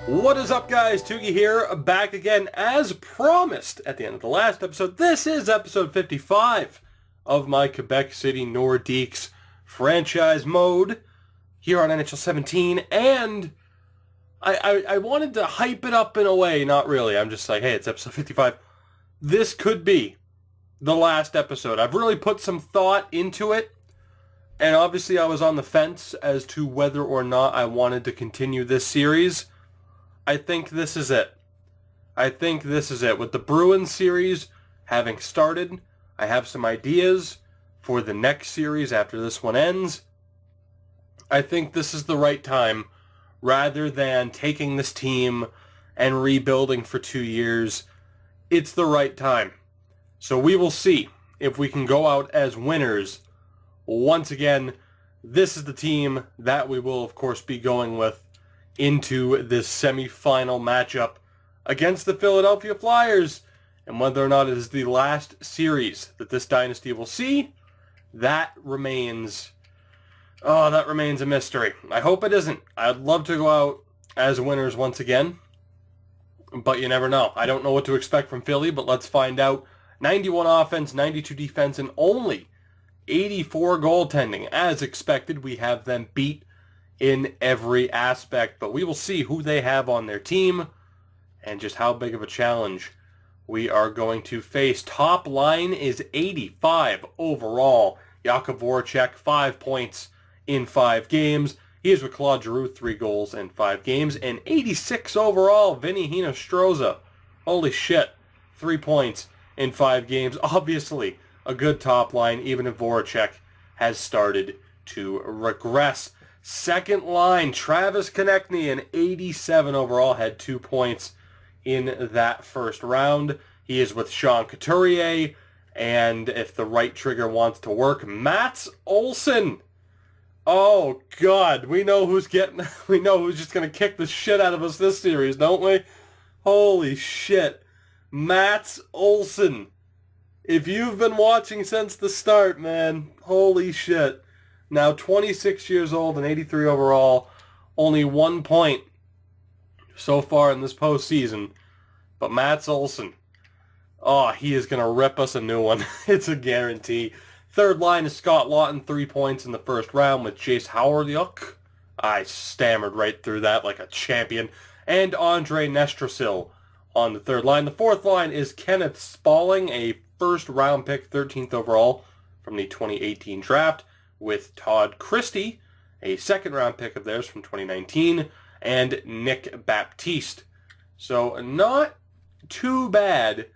What is up, guys? Tugi here, back again as promised at the end of the last episode. This is episode 55 of my Quebec City Nordiques franchise mode here on NHL 17, and I wanted to hype it up in a way, not really. I'm just like, hey, it's episode 55. This could be the last episode. I've really put some thought into it, and obviously I was on the fence as to whether or not I wanted to continue this series. I think this is it. With the Bruins series having started, I have some ideas for the next series after this one ends. I think this is the right time, rather than taking this team and rebuilding for 2 years. It's the right time. So we will see if we can go out as winners. Once again, this is the team that we will, of course, be going with into this semi-final matchup against the Philadelphia Flyers. And whether or not it is the last series that this dynasty will see, that remains a mystery. I hope it isn't. I'd love to go out as winners once again, but you never know. I don't know what to expect from Philly, but let's find out. 91 offense, 92 defense, and only 84 goaltending. As expected, we have them beat in every aspect, but we will see who they have on their team and just how big of a challenge we are going to face. Top line is 85 overall. Jakub Voracek, 5 points in 5 games. He is with Claude Giroux, 3 goals in 5 games. And 86 overall, Vinny Hinostroza. Holy shit, 3 points in 5 games. Obviously, a good top line, even if Voracek has started to regress. Second line, Travis Konechny, an 87 overall, had 2 points in that first round. He is with Sean Couturier, and if the right trigger wants to work, Mats Olsson. Oh God, we know who's just gonna kick the shit out of us this series, don't we? Holy shit, Mats Olsson. If you've been watching since the start, man, holy shit. Now 26 years old and 83 overall, only 1 point so far in this postseason. But Mats Olsson, oh, he is going to rip us a new one. It's a guarantee. Third line is Scott Laughton, 3 points in the first round with Jace Howard. I stammered right through that like a champion. And Andre Nestrasil on the third line. The fourth line is Kenneth Spaulding, a first round pick, 13th overall from the 2018 draft, with Todd Christie, a second-round pick of theirs from 2019, and Nick Baptiste. So not too bad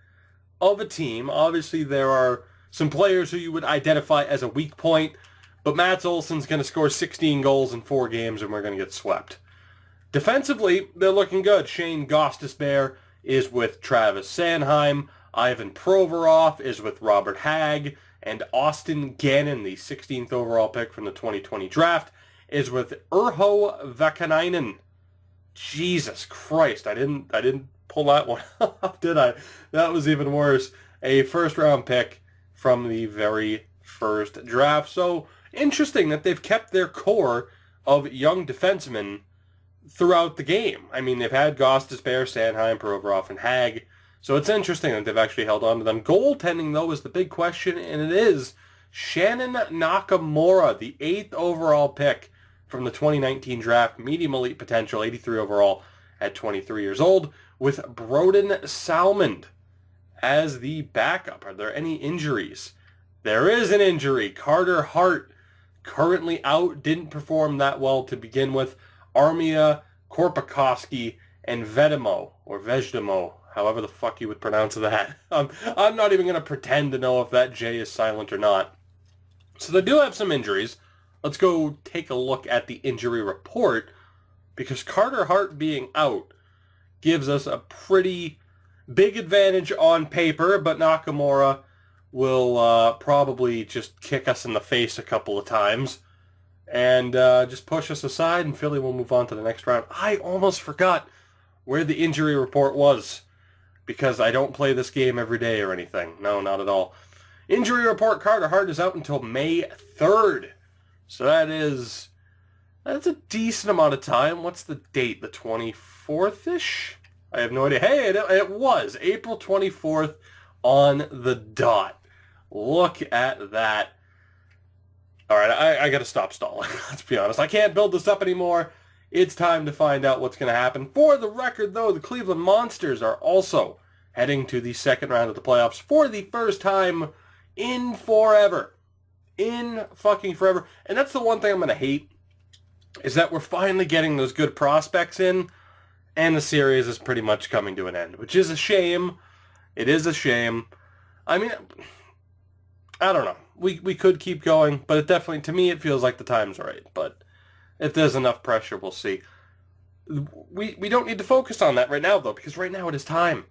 of a team. Obviously, there are some players who you would identify as a weak point, but Mats Olsson's going to score 16 goals in 4 games, and we're going to get swept. Defensively, they're looking good. Shane Gostisbehere is with Travis Sanheim. Ivan Provorov is with Robert Hagg. And Austin Gannon, the 16th overall pick from the 2020 draft, is with Urho Vakanainen. Jesus Christ, I didn't pull that one up, did I? That was even worse. A first-round pick from the very first draft. So interesting that they've kept their core of young defensemen throughout the game. I mean, they've had Gostisbehere, Sanheim, Provorov, and Hagg. So it's interesting that they've actually held on to them. Goaltending, though, is the big question, and it is Shannon Nakamura, the 8th overall pick from the 2019 draft, medium elite potential, 83 overall at 23 years old, with Broden Salmond as the backup. Are there any injuries? There is an injury. Carter Hart, currently out, didn't perform that well to begin with. Armia Korpikoski and Vejdemo, however the fuck you would pronounce that. I'm not even going to pretend to know if that J is silent or not. So they do have some injuries. Let's go take a look at the injury report, because Carter Hart being out gives us a pretty big advantage on paper, but Nakamura will probably just kick us in the face a couple of times and just push us aside, and Philly will move on to the next round. I almost forgot where the injury report was, because I don't play this game every day or anything. No, not at all. Injury report, Carter Hart is out until May 3rd. So that is That's a decent amount of time. What's the date? The 24th-ish? I have no idea. Hey, it was April 24th on the dot. Look at that. All right, I got to stop stalling. Let's be honest. I can't build this up anymore. It's time to find out what's going to happen. For the record, though, the Cleveland Monsters are also heading to the second round of the playoffs for the first time in forever. In fucking forever. And that's the one thing I'm going to hate, is that we're finally getting those good prospects in, and the series is pretty much coming to an end, which is a shame. It is a shame. I mean, I don't know. We could keep going, but it definitely, to me, it feels like the time's right. But if there's enough pressure, we'll see. We don't need to focus on that right now, though, because right now it is time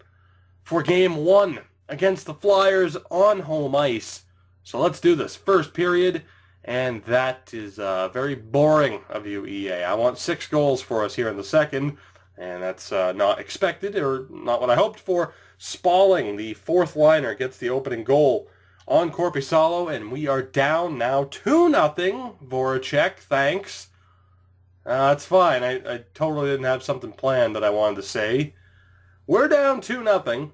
for Game 1 against the Flyers on home ice. So let's do this. First period, and that is very boring of you, EA. I want 6 goals for us here in the second, and that's not expected, or not what I hoped for. Spalling, the fourth liner, gets the opening goal on Korpisalo, and we are down now 2-0. Voracek, thanks. That's fine. I totally didn't have something planned that I wanted to say. We're down 2-0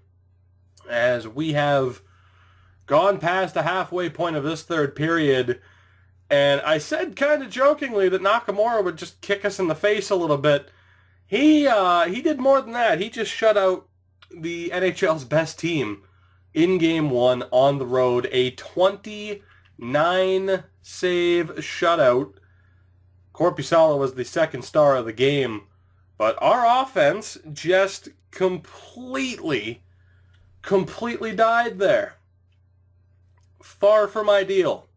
as we have gone past the halfway point of this third period. And I said kind of jokingly that Nakamura would just kick us in the face a little bit. He did more than that. He just shut out the NHL's best team in Game 1 on the road. A 29-save shutout. Korpisalo was the second star of the game. But our offense just completely died there. Far from ideal.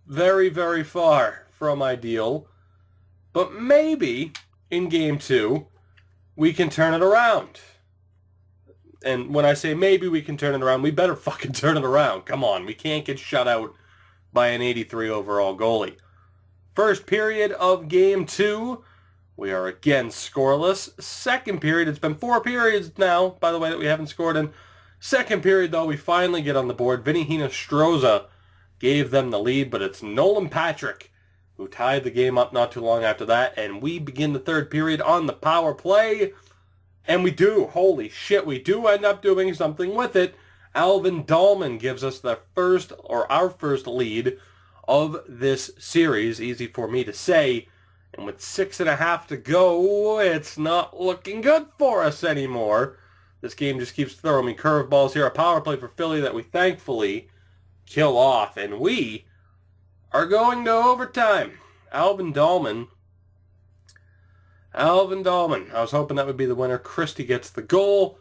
Very, very far from ideal. But maybe in Game 2, we can turn it around. And when I say maybe we can turn it around, we better fucking turn it around. Come on, we can't get shut out by an 83 overall goalie. First period of Game 2, we are again scoreless. Second period, it's been 4 periods now, by the way, that we haven't scored in. Second period, though, we finally get on the board. Vinny Hinostroza gave them the lead, but it's Nolan Patrick who tied the game up not too long after that, and we begin the third period on the power play. And we do, holy shit, we do end up doing something with it. Alvin Dahlman gives us our first lead of this series. Easy for me to say. And with 6.5 to go, it's not looking good for us anymore. This game just keeps throwing me curveballs here. A power play for Philly that we thankfully kill off. And we are going to overtime. Alvin Dahlman. I was hoping that would be the winner. Christie gets the goal,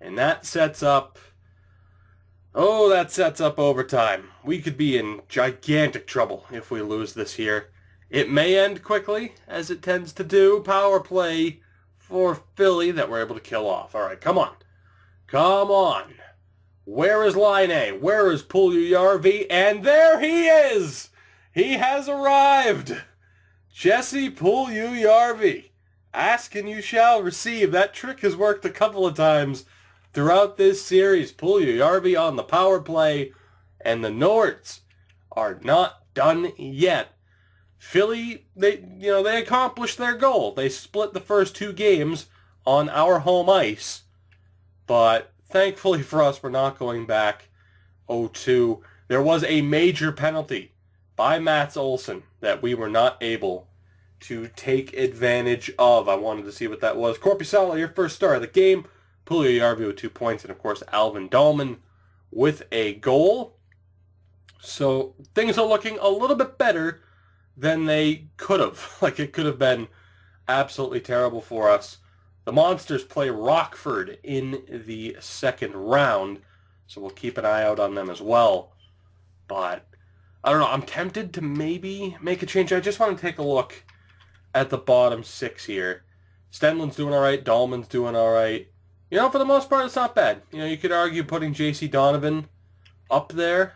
and that sets up overtime. We could be in gigantic trouble if we lose this here. It may end quickly, as it tends to do. Power play for Philly that we're able to kill off. All right, come on. Come on. Where is Laine? Where is Puljujärvi? And there he is! He has arrived! Jesse Puljujärvi. Ask and you shall receive. That trick has worked a couple of times throughout this series. Puljujärvi on the power play, and the Nords are not done yet. Philly, they accomplished their goal. They split the first 2 games on our home ice, but thankfully for us, we're not going back 0-2. There was a major penalty by Mats Olsson that we were not able to take advantage of. I wanted to see what that was. Korpisalo, your first star of the game. Puljujärvi with 2 points, and of course Alvin Dahlman with a goal. So things are looking a little bit better than they could have. Like, it could have been absolutely terrible for us. The Monsters play Rockford in the second round, so we'll keep an eye out on them as well. But I don't know. I'm tempted to maybe make a change. I just want to take a look at the bottom 6 here. Stenlund's doing all right. Dahlman's doing all right. For the most part, it's not bad. You could argue putting J.C. Donovan up there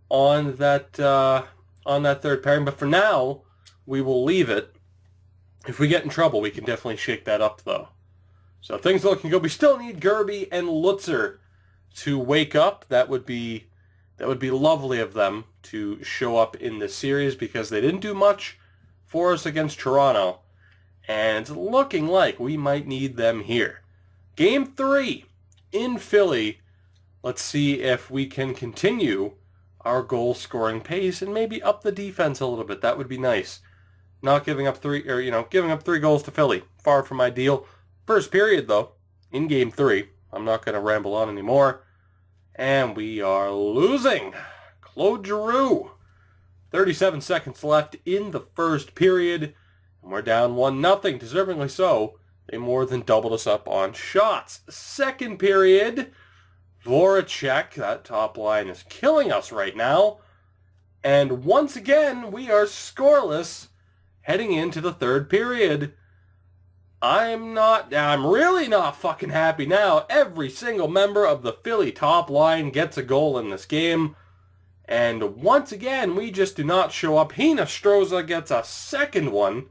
on that third pairing. But for now, we will leave it. If we get in trouble, we can definitely shake that up, though. So things are looking good. We still need Gerby and Lutzer to wake up. That would be lovely of them to show up in this series, because they didn't do much for us against Toronto. And it's looking like we might need them here. Game 3 in Philly. Let's see if we can continue our goal-scoring pace and maybe up the defense a little bit. That would be nice. Not giving up giving up 3 goals to Philly. Far from ideal. First period, though, in Game 3. I'm not going to ramble on anymore. And we are losing. Claude Giroux. 37 seconds left in the first period. And we're down 1-0, deservingly so. They more than doubled us up on shots. Second period, Voracek, that top line is killing us right now. And once again, we are scoreless heading into the third period. I'm really not fucking happy now. Every single member of the Philly top line gets a goal in this game. And once again, we just do not show up. Hinostroza gets a second one.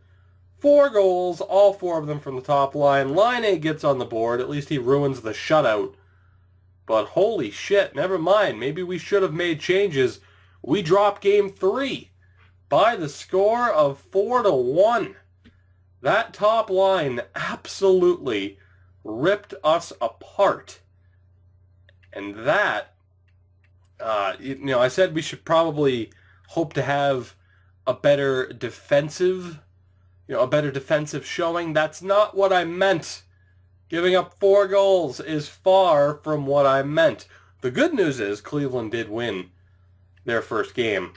4 goals, all 4 of them from the top line. Line gets on the board. At least he ruins the shutout. But holy shit, never mind. Maybe we should have made changes. We drop Game 3 by the score of 4-1. That top line absolutely ripped us apart. And that, I said we should probably hope to have a better defensive showing. That's not what I meant. Giving up 4 goals is far from what I meant. The good news is Cleveland did win their first game.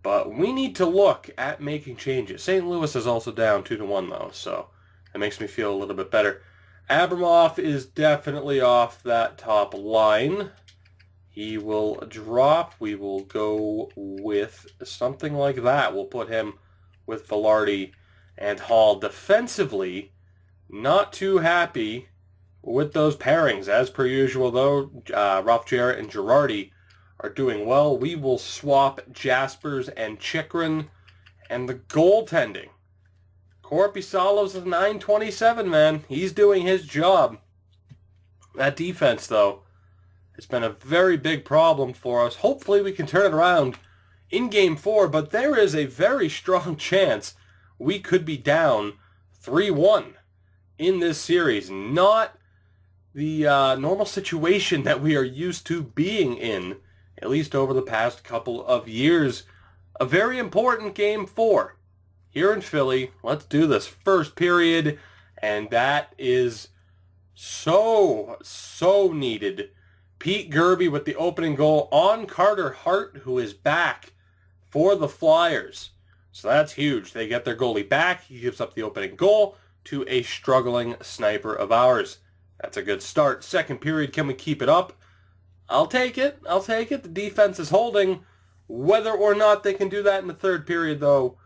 But we need to look at making changes. St. Louis is also down 2-1 though, so that makes me feel a little bit better. Abramov is definitely off that top line. He will drop. We will go with something like that. We'll put him with Velarde and Hall. Defensively, not too happy with those pairings. As per usual, though, Ralph Jarrett and Girardi are doing well. We will swap Jaspers and Chikrin. And the goaltending. Korpisalo's a 927, man. He's doing his job. That defense, though, has been a very big problem for us. Hopefully we can turn it around in Game 4, but there is a very strong chance we could be down 3-1 in this series. Not the normal situation that we are used to being in, at least over the past couple of years. A very important Game 4 here in Philly. Let's do this first period, and that is so needed. Pete Gerby with the opening goal on Carter Hart, who is back for the Flyers. So that's huge. They get their goalie back. He gives up the opening goal to a struggling sniper of ours. That's a good start. Second period, can we keep it up? I'll take it. The defense is holding. Whether or not they can do that in the third period, though,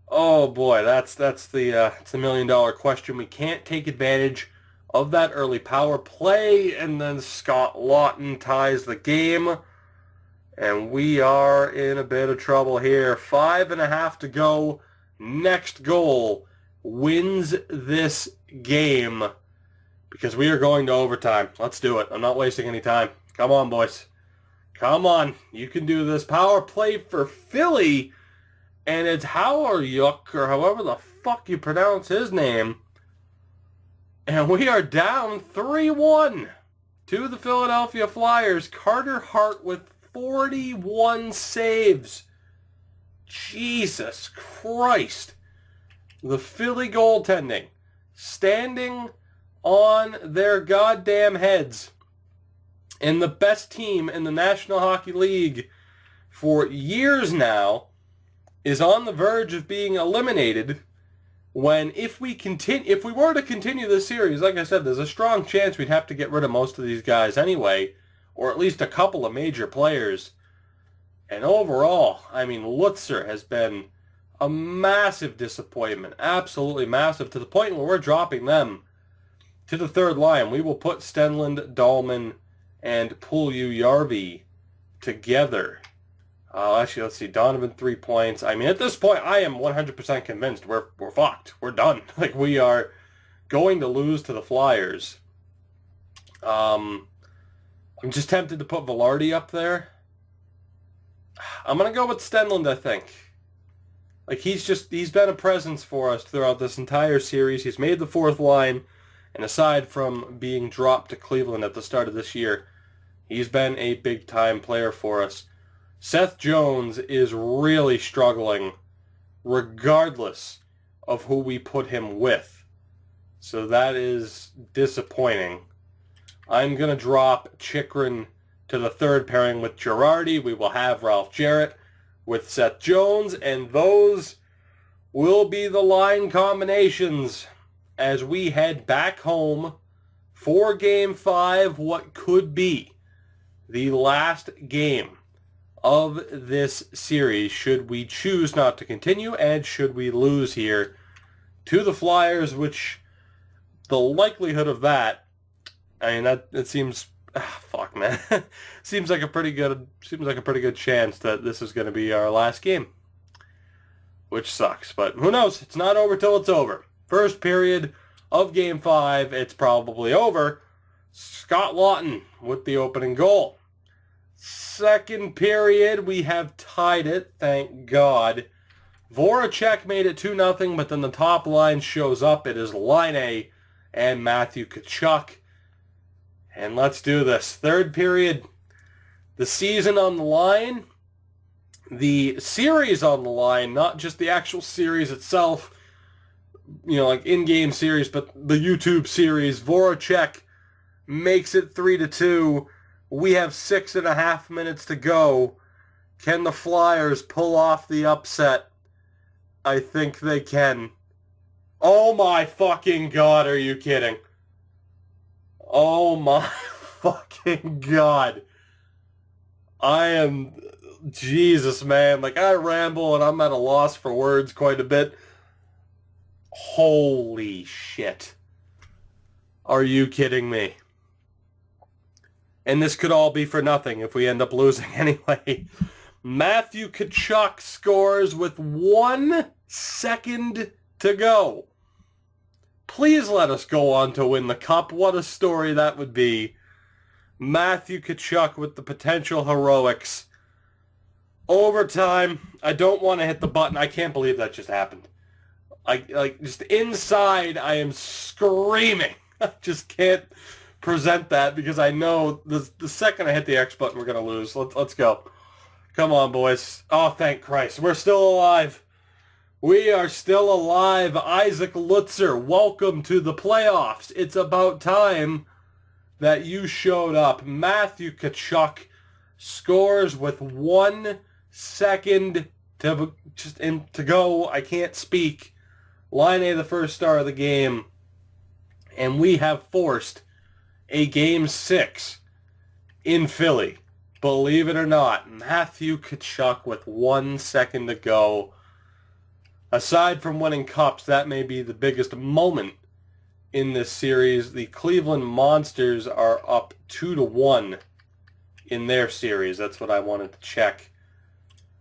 oh boy, that's the million-dollar question. We can't take advantage of that early power play, and then Scott Lawton ties the game, and we are in a bit of trouble here. 5.5 to go. Next goal wins this game because we are going to overtime. Let's do it. I'm not wasting any time. Come on, boys. Come on. You can do this. Power play for Philly, and it's Hauerjuk, or however the fuck you pronounce his name. And we are down 3-1 to the Philadelphia Flyers. Carter Hart with 41 saves. Jesus Christ. The Philly goaltending standing on their goddamn heads. And the best team in the National Hockey League for years now is on the verge of being eliminated. When if we were to continue this series, like I said, there's a strong chance we'd have to get rid of most of these guys anyway, or at least a couple of major players. And overall, I mean, Lutzer has been a massive disappointment, absolutely massive, to the point where we're dropping them to the third line. We will put Stenlund, Dahlman, and Puljujärvi together. Actually, let's see. Donovan, 3 points. I mean, at this point, I am 100% convinced we're fucked. We're done. Like, we are going to lose to the Flyers. I'm just tempted to put Velarde up there. I'm going to go with Stenlund, I think. Like, he's been a presence for us throughout this entire series. He's made the fourth line, and aside from being dropped to Cleveland at the start of this year, he's been a big-time player for us. Seth Jones is really struggling, regardless of who we put him with. So that is disappointing. I'm going to drop Chychrun to the third pairing with Girardi. We will have Ralph Jarrett with Seth Jones, and those will be the line combinations as we head back home for Game 5, what could be the last game of this series, should we choose not to continue and should we lose here to the Flyers, which the likelihood of that, I mean, it seems, fuck, man. seems like a pretty good chance that this is going to be our last game, which sucks. But who knows? It's not over till it's over. First period of Game 5, it's probably over. Scott Laughton with the opening goal. Second period, we have tied it, thank God. Voracek made it 2-0, but then the top line shows up. It is Laine and Matthew Tkachuk. And let's do this. Third period, the season on the line, the series on the line, not just the actual series itself, you know, like in-game series, but the YouTube series. Voracek makes it 3-2. We have 6.5 minutes to go. Can the Flyers pull off the upset? I think they can. Oh my fucking God, are you kidding? Oh my fucking God. Jesus, man. Like, I ramble and I'm at a loss for words quite a bit. Holy shit. Are you kidding me? And this could all be for nothing if we end up losing anyway. Matthew Tkachuk scores with 1 second to go. Please let us go on to win the cup. What a story that would be. Matthew Tkachuk with the potential heroics. Overtime. I don't want to hit the button. I can't believe that just happened. Just inside, I am screaming. I just can't present that because I know the second I hit the X button, we're going to lose. Let's go. Come on, boys. Oh, thank Christ. We're still alive. We are still alive. Isaac Lutzer, welcome to the playoffs. It's about time that you showed up. Matthew Tkachuk scores with 1 second to go. I can't speak. Laine, the first star of the game. And we have forced a Game 6 in Philly. Believe it or not, Matthew Tkachuk with 1 second to go. Aside from winning cups, that may be the biggest moment in this series. The Cleveland Monsters are up 2-1 in their series. That's what I wanted to check.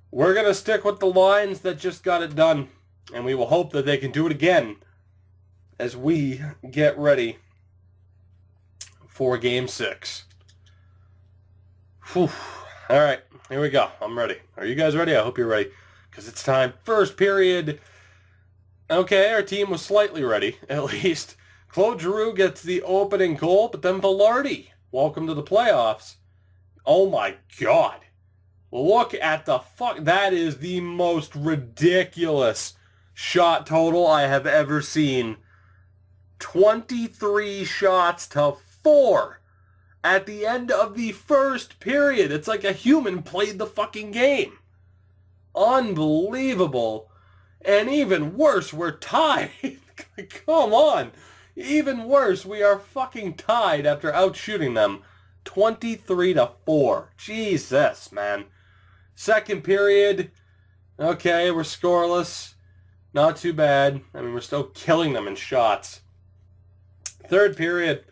We're going to stick with the lines that just got it done, and we will hope that they can do it again as we get ready for Game 6. Whew. All right, here we go. I'm ready. Are you guys ready? I hope you're ready, because it's time. First period. Okay, our team was slightly ready, at least. Claude Giroux gets the opening goal, but then Velarde, welcome to the playoffs. Oh my God. Look at the fuck. That is the most ridiculous shot total I have ever seen. 23 shots to 4 at the end of the first period. It's like a human played the fucking game. Unbelievable. And even worse, we're tied. Come on. Even worse, we are fucking tied after outshooting them 23-4. Jesus, man. Second period. Okay, we're scoreless. Not too bad. I mean, we're still killing them in shots. Third period.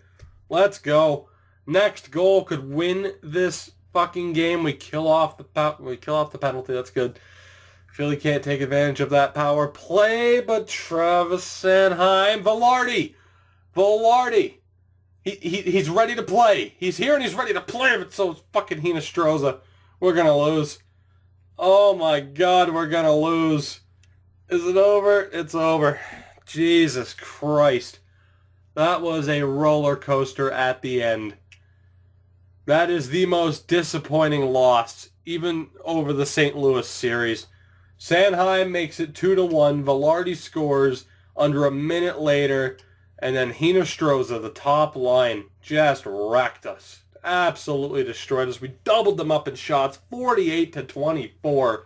Let's go. Next goal could win this fucking game. We kill off the penalty. That's good. Philly can't take advantage of that power play, but Travis Sanheim, Velarde. He's ready to play. He's here and he's ready to play, but so is fucking Hinostroza. We're going to lose. Oh my God, we're going to lose. Is it over? It's over. Jesus Christ. That was a roller coaster at the end. That is the most disappointing loss, even over the St. Louis series. Sanheim makes it 2-1. Velarde scores under a minute later. And then Hinostroza, the top line, just wrecked us. Absolutely destroyed us. We doubled them up in shots, 48-24.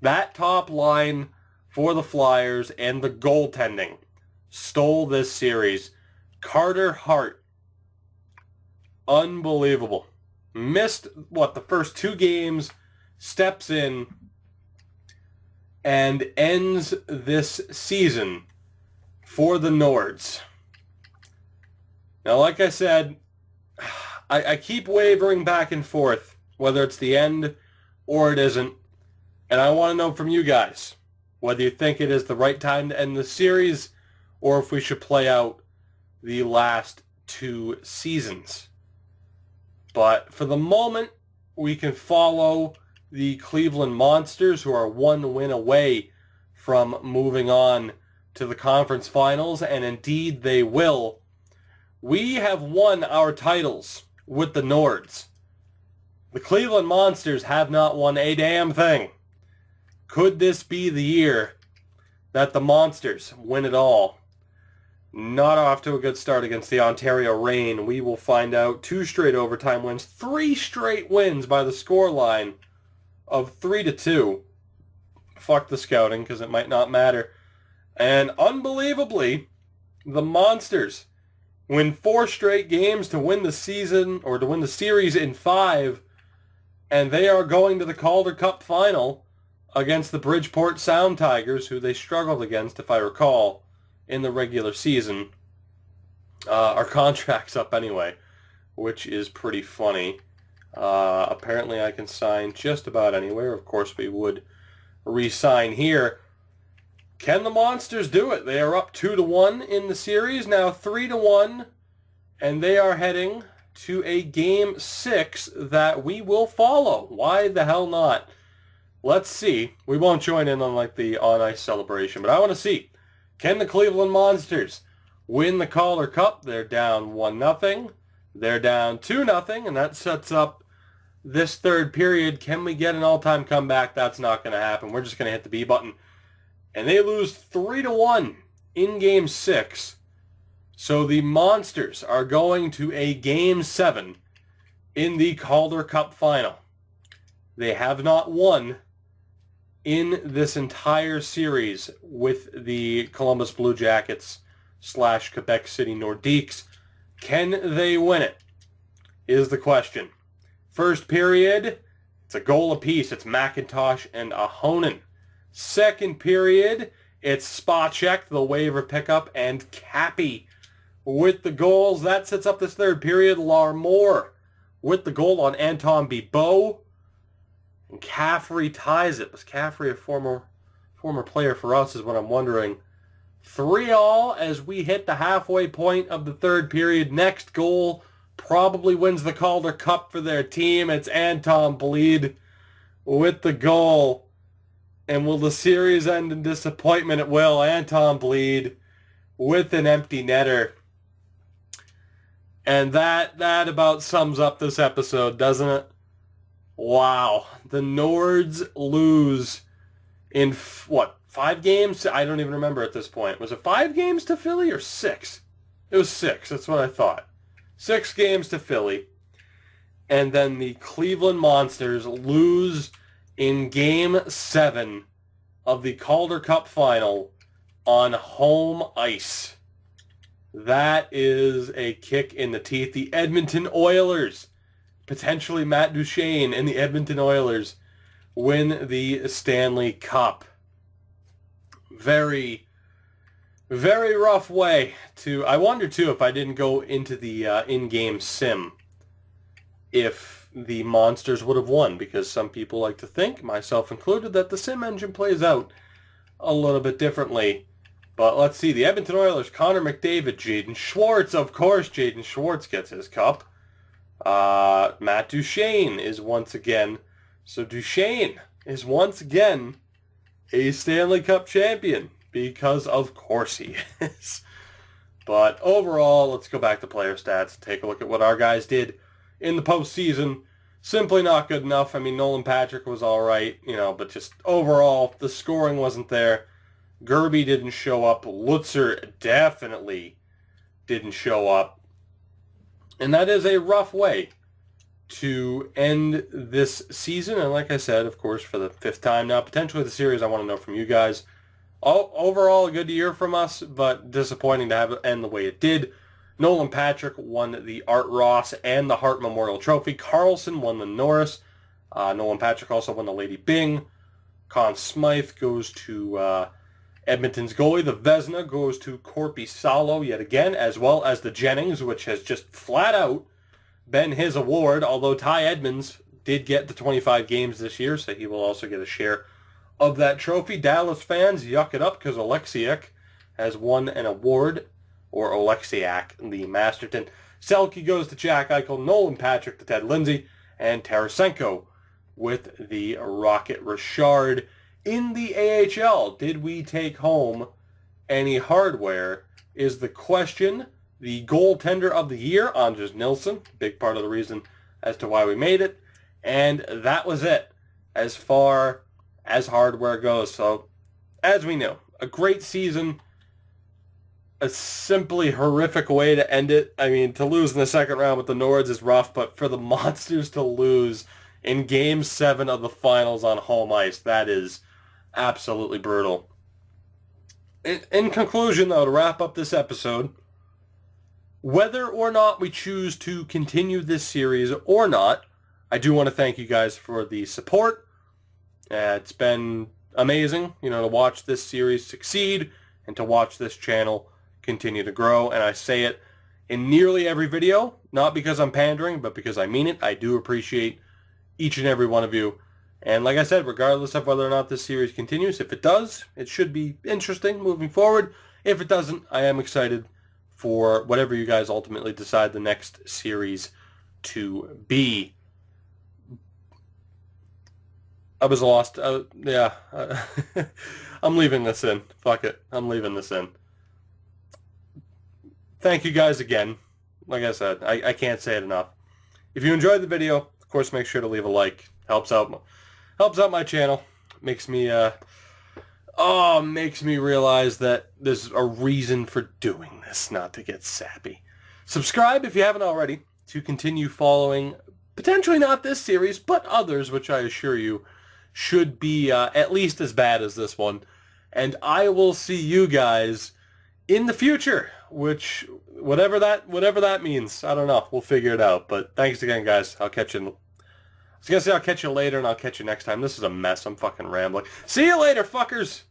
That top line for the Flyers and the goaltending stole this series. Carter Hart, unbelievable. Missed, the first two games, steps in, and ends this season for the Nords. Now, like I said, I keep wavering back and forth, whether it's the end or it isn't. And I want to know from you guys whether you think it is the right time to end the series or if we should play out the last two seasons. But for the moment, we can follow the Cleveland Monsters, who are one win away from moving on to the conference finals, and indeed they will. We have won our titles with the Nords. The Cleveland Monsters have not won a damn thing. Could this be the year that the Monsters win it all? Not off to a good start against the Ontario Reign. We will find out. 2 straight overtime wins, 3 straight wins by the scoreline of 3-2. Fuck the scouting, because it might not matter. And unbelievably, the Monsters win 4 straight games to win the season, or to win the series in 5, and they are going to the Calder Cup final against the Bridgeport Sound Tigers, who they struggled against, if I recall, in the regular season. Our contract's up anyway, which is pretty funny. Apparently I can sign just about anywhere. Of course we would re-sign here. Can the Monsters do it? They are up 2-1 in the series, now 3-1, and they are heading to a Game 6 that we will follow. Why the hell not? Let's see. We won't join in on the on-ice celebration, but I want to see. Can the Cleveland Monsters win the Calder Cup? They're down 1-0. They're down 2-0, and that sets up this third period. Can we get an all-time comeback? That's not going to happen. We're just going to hit the B button. And they lose 3-1 in Game 6. So the Monsters are going to a Game 7 in the Calder Cup final. They have not won in this entire series with the Columbus Blue Jackets / Quebec City Nordiques. Can they win it? Is the question. First period, it's a goal apiece. It's McIntosh and Ahonen. Second period, it's Spacek, the waiver pickup, and Cappy with the goals. That sets up this third period. Larmour with the goal on Anton Bibeau. And Caffrey ties it. Was Caffrey a former player for us is what I'm wondering. 3-3 as we hit the halfway point of the third period. Next goal probably wins the Calder Cup for their team. It's Anton Bleed with the goal. And will the series end in disappointment? It will. Anton Bleed with an empty netter. And that about sums up this episode, doesn't it? Wow. The Nords lose in, 5 games? I don't even remember at this point. Was it 5 games to Philly or 6? It was 6. That's what I thought. 6 games to Philly. And then the Cleveland Monsters lose in Game 7 of the Calder Cup final on home ice. That is a kick in the teeth. The Edmonton Oilers, potentially Matt Duchene and the Edmonton Oilers, win the Stanley Cup. Very, very rough way to... I wonder, too, if I didn't go into the in-game sim, if the Monsters would have won, because some people like to think, myself included, that the sim engine plays out a little bit differently. But let's see. The Edmonton Oilers, Connor McDavid, Jaden Schwartz. Of course, Jaden Schwartz gets his cup. Matt Duchene is once again... So Duchene is once again a Stanley Cup champion, because of course he is. But overall, let's go back to player stats and take a look at what our guys did in the postseason. Simply not good enough. I mean, Nolan Patrick was all right, but just overall, the scoring wasn't there. Gerby didn't show up. Lutzer definitely didn't show up. And that is a rough way to end this season. And like I said, of course, for the fifth time now, potentially the series, I want to know from you guys. Overall, a good year from us, but disappointing to have it end the way it did. Nolan Patrick won the Art Ross and the Hart Memorial Trophy. Carlson won the Norris. Nolan Patrick also won the Lady Byng. Conn Smythe goes to Edmonton's goalie. The Vezina goes to Corpy Salo yet again, as well as the Jennings, which has just flat out been his award, although Ty Edmonds did get the 25 games this year, so he will also get a share of that trophy. Dallas fans, yuck it up, because Oleksiak has won an award, or Oleksiak, the Masterton. Selke goes to Jack Eichel, Nolan Patrick to Ted Lindsay, and Tarasenko with the Rocket Richard. In the AHL, did we take home any hardware is the question. The goaltender of the year, Anders Nilsson, big part of the reason as to why we made it. And that was it as far as hardware goes. So, as we know, a great season, a simply horrific way to end it. I mean, to lose in the second round with the Nords is rough, but for the Monsters to lose in Game 7 of the finals on home ice, that is absolutely brutal. In conclusion, though, to wrap up this episode, whether or not we choose to continue this series or not, I do want to thank you guys for the support. It's been amazing, to watch this series succeed and to watch this channel continue to grow. And I say it in nearly every video, not because I'm pandering, but because I mean it. I do appreciate each and every one of you. And like I said, regardless of whether or not this series continues, if it does, it should be interesting moving forward. If it doesn't, I am excited for whatever you guys ultimately decide the next series to be. I was lost. I'm leaving this in. Fuck it. I'm leaving this in. Thank you guys again. Like I said, I can't say it enough. If you enjoyed the video, of course, make sure to leave a like. Helps out my channel. Makes me realize that there's a reason for doing this, not to get sappy. Subscribe if you haven't already to continue following, potentially not this series, but others, which I assure you should be at least as bad as this one. And I will see you guys in the future, which, whatever that means, I don't know. We'll figure it out. But thanks again, guys. I'll catch you I'll catch you later, and I'll catch you next time. This is a mess. I'm fucking rambling. See you later, fuckers!